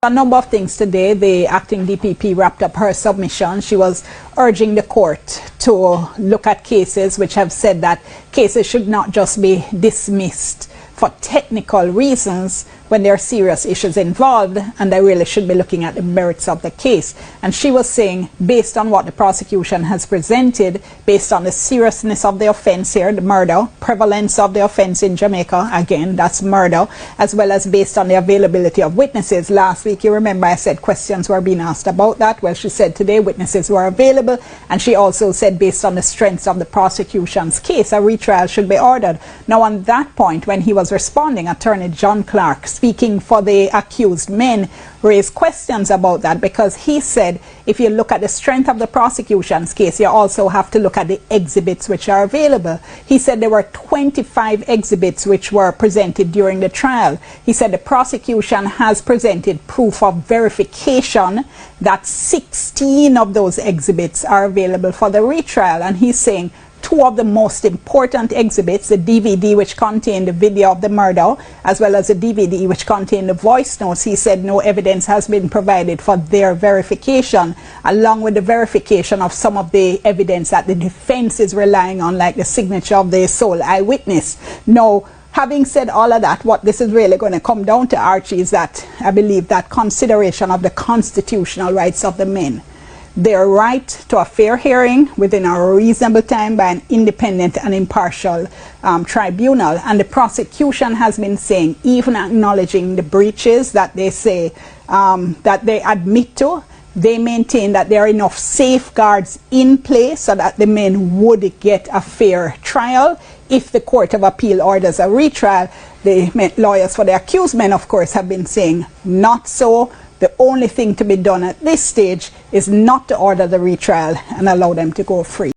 A number of things today. The acting DPP wrapped up her submission. She was urging the court to look at cases which have said that cases should not just be dismissed for technical reasons when there are serious issues involved, and they really should be looking at the merits of the case. And she was saying, based on what the prosecution has presented, based on the seriousness of the offense here, the murder, prevalence of the offense in Jamaica, again, that's murder, as well as based on the availability of witnesses. Last week, you remember I said questions were being asked about that. Well, she said today witnesses were available, and she also said based on the strengths of the prosecution's case, a retrial should be ordered. Now, on that point, when he was responding, Attorney John Clark, speaking for the accused men, raised questions about that, because he said if you look at the strength of the prosecution's case, you also have to look at the exhibits which are available. He said there were 25 exhibits which were presented during the trial. He said the prosecution has presented proof of verification that 16 of those exhibits are available for the retrial, and he's saying two of the most important exhibits, the DVD which contained the video of the murder, as well as the DVD which contained the voice notes, he said no evidence has been provided for their verification, along with the verification of some of the evidence that the defense is relying on, like the signature of the sole eyewitness. Now, having said all of that, what this is really going to come down to, Archie, is that I believe that consideration of the constitutional rights of the men, their right to a fair hearing within a reasonable time by an independent and impartial tribunal. And the prosecution has been saying, even acknowledging the breaches that they say, that they admit to, they maintain that there are enough safeguards in place so that the men would get a fair trial if the Court of Appeal orders a retrial. The lawyers for the accused men, of course, have been saying not so. The only thing to be done at this stage is not to order the retrial and allow them to go free.